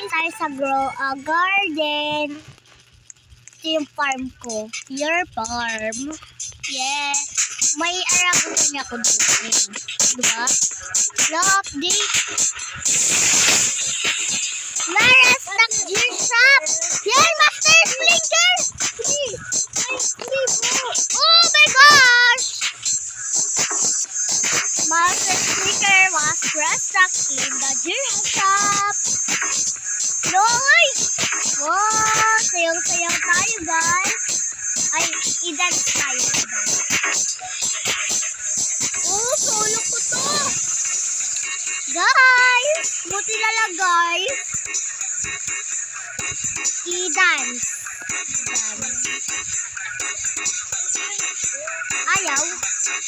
Tayo sa garden. Ito yung farm ko. Your farm. Yeah. May aragutin ako dito. Diba? Update. Lara, stock your shop. Yan, Master Splinter. Oh my gosh. Master Splinter was restock in the deer shop. Loy! Wow! Sayang-sayang tayo, guys. Ay, i-dance tayo. Oh, solo ko to. Guys! Buti na lang, guys. I-dance. Ayaw.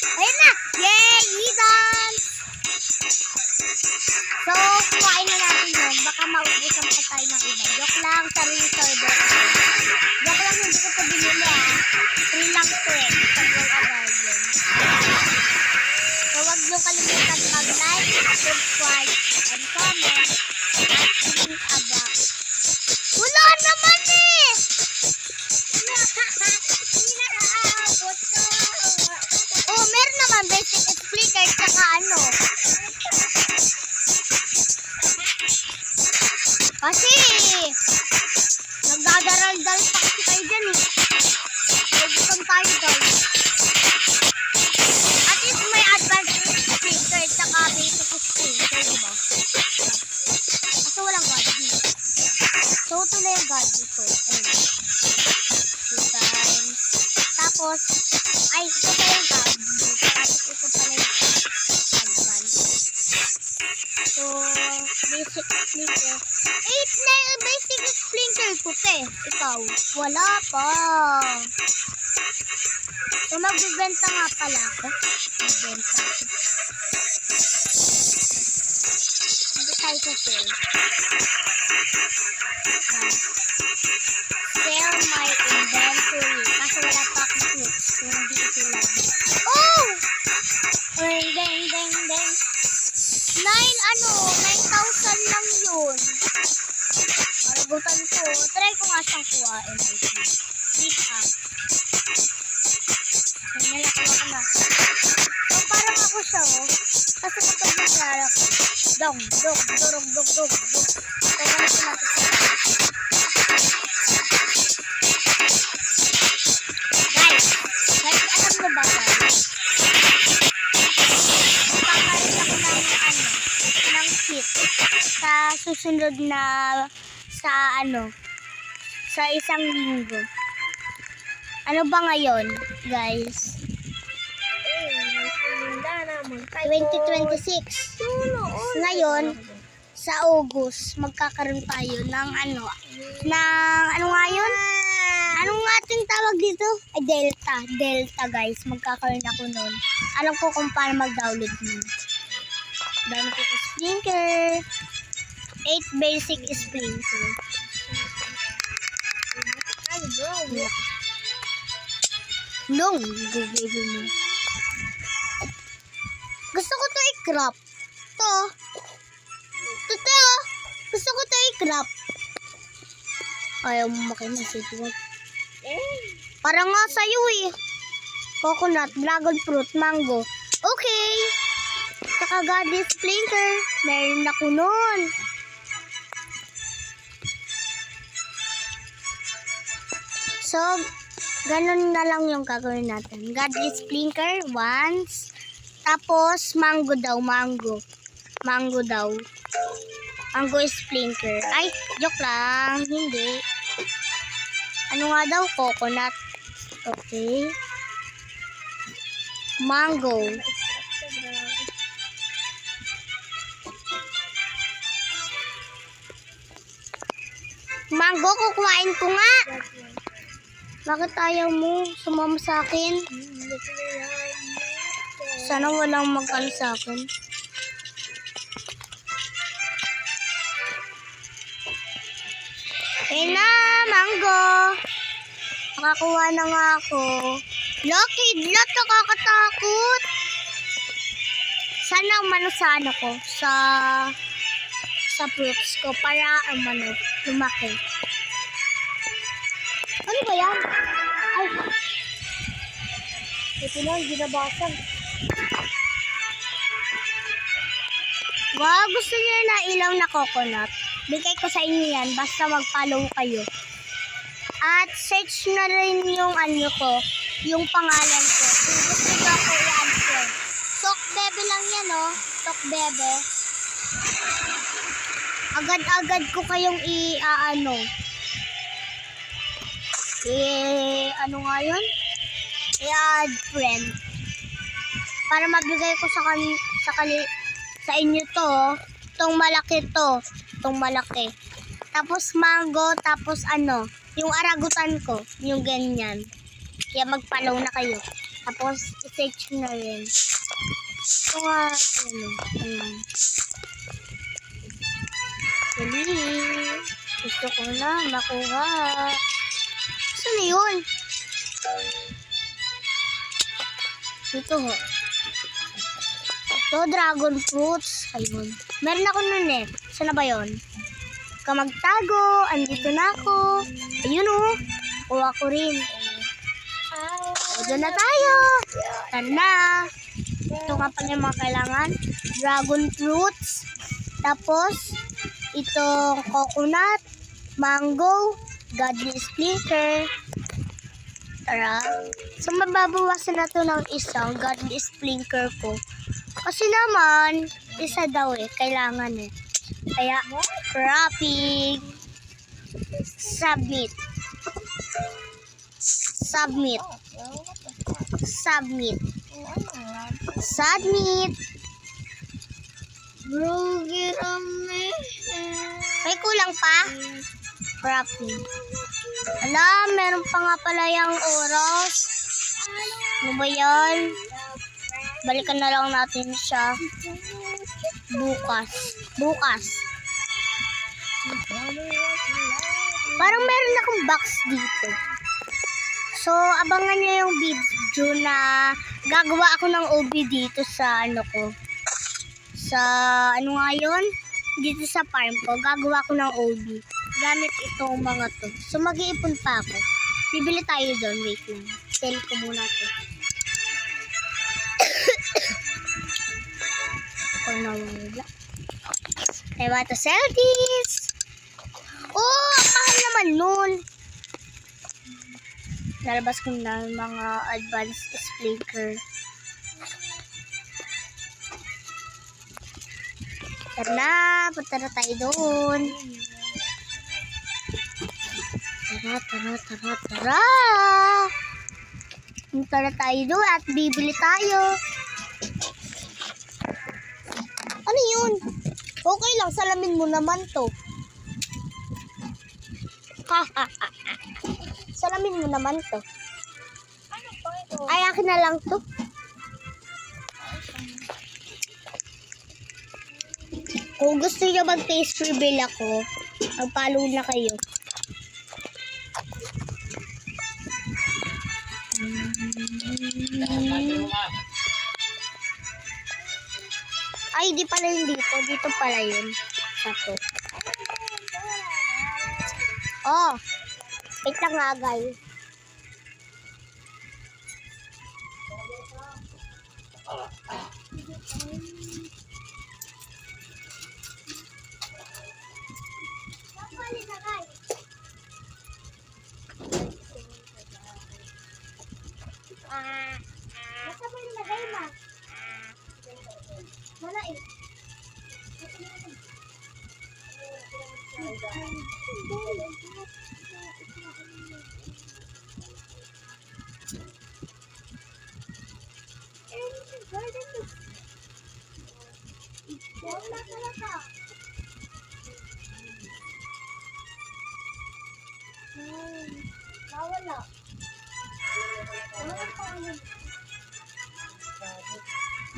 Ayun na! Yay! I-dance! So, kuhain na natin yun. Baka maubusan pa tayo ng iba. Joke lang, sarili server. Joke lang, hindi ko ito binili Free lang ito Sa Grow a Garden. So, huwag nyo kalimutan mag-like, subscribe, and comment. At hit a box. Wala naman Oh, meron naman basic explicker tsaka ano. Kasi, nagdadaral-dal pa kasi kayo dyan Nagdadaral tayo guys. At least may advanced explicker tsaka basic explicker, diba? Kasi walang gadget. So, ito na yung gadget ko. Ayun. 2 times. Tapos, ay, ito pa yung gadget. Tapos, ito pala yung advanced. So, basic explicker. 8 na yung basic explicker ko, Ikaw, wala pa. So, magbibenta nga pala ako. Magbibenta ako. Hindi tayo sa sale. Sell my inventory. Kasi wala pa akong clips. So, hindi ito lang. Oh! Deng, deng, deng, deng. 9,000 lang yun. Paragutan ko. Try ko nga siyang kuhain. Beat up. Nalakawa ko na. So, parang ako siya, Kasi kapag naglara ko, dog. So, ganito natin Guys, alam mo ba, guys? Pakalit ako ng kit sa susunod na sa isang linggo. Ano ba ngayon, guys? 2026. Ngayon, sa August, magkakaroon tayo ng ano nga yun? Anong ating tawag dito? Ay, Delta, guys. Magkakaroon ako nun. Alam ko kung paano mag-download nun. Dami ko explicker. 8 basic explicker. Long, gagawin mo. Gusto ko to i-crop. Gusto ko to i-crop. Ayaw mo makinasip. Parang nga sa'yo Coconut, dragon fruit, mango. Okay. Saka goddess splinter. Meron ako nun. So, ganun na lang yung gagawin natin. Goddess splinter, once. Tapos, mango daw. Mango splinter. Ay, joke lang. Hindi. Ano nga daw? Coconut. Okay. Mango. Mango, kukuhain ko nga. Bakit ayaw mo? Sumama sa akin. Sana walang mag-ano sa akin. na, mango. Nakakuha na nga ako. Lucky, lot nakakatakot. Sana umano sa ano ko? sa fruits ko para lumaki. Ano ba yan? Ay! Ito na, hindi nabasag. Wow, gusto niyo na ilaw na coconut? Bigay ko sa inyo yan, basta mag-follow kayo. At search na rin yung yung pangalan ko. Kung gusto niyo ako i-answer. Sok Bebe lang yan, oh. Sok Bebe. Agad-agad ko kayong ano nga yun? I-add friend. Para mabigay ko sa inyo to, tong malaki to. Tong malaki. Tapos mango, tapos yung aragutan ko, yung ganyan. Kaya mag-follow na kayo. Tapos i-search na rin. Ito nga, Dali. Gusto ko na makuha. Saan na yun? Ito ho. Ito, dragon fruits. Ayun. Meron ako nun eh. Saan na ba yun? Magtago. Andito na ako. Ayun oh. Kuha ko rin. O, doon na tayo. Tara na. Ito nga pala yung mga kailangan. Dragon fruits. Tapos, itong coconut, mango, godly splitter. Tara. So, mababawasan na to ng isang godly splitter ko. Kasi naman, isa daw kailangan Kaya, wrapping. Submit. May kulang pa? Wrapping. Meron pa nga pala yung oras. Ano ba yan? Balikan na lang natin siya bukas. Parang meron akong box dito. So, abangan nyo yung video na gagawa ako ng OB dito sa nga yun? Dito sa farm ko, gagawa ko ng OB. Gamit itong mga to. So, mag-iipon pa ako. Bibili tayo doon. Wait lang. Sell ko muna to. I want to sell this. Oh, ang mahal naman nun. Lalabas ko na mga advanced sprinkler. Tara, punta na tayo doon. Tara. Punta na tayo doon at bibili tayo. Ano yun? Okay lang, salamin mo naman to. Salamin mo naman to. Ay, akin na lang to. Kung gusto nyo mag-face reveal ako, mag-follow na kayo. Ay, di pala yun dito. Dito pala yun. Sato. Oh, wait lang nga, guys. Basta mo yung lagay, ma. Wala eh. Nawala.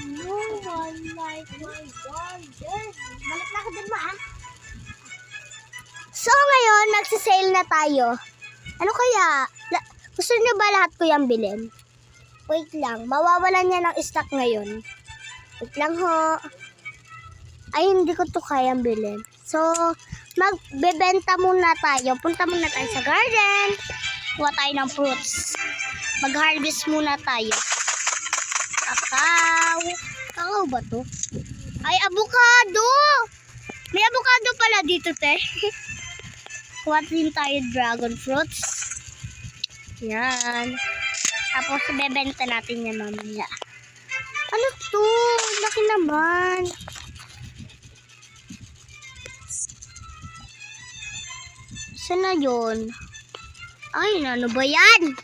No one like my garden. Balik na ako dun, ma. So, ngayon, nagsisale na tayo. Ano kaya? Gusto niyo ba lahat ko yung bilhin? Wait lang. Mawawalan niya ng stock ngayon. Wait lang ho. Ay, hindi ko to kayang bilhin. So, magbebenta muna tayo. Punta muna tayo sa garden. Kuha tayo ng fruits. Mag-harvest muna tayo. Kakao. Kakao ba to? Ay, avocado! May avocado pala dito, te. Kuha din tayo dragon fruits. Yan. Tapos, bebenta natin yan mamaya. Ano to? Laki naman. Saan na yun? Ay, ano ba yan?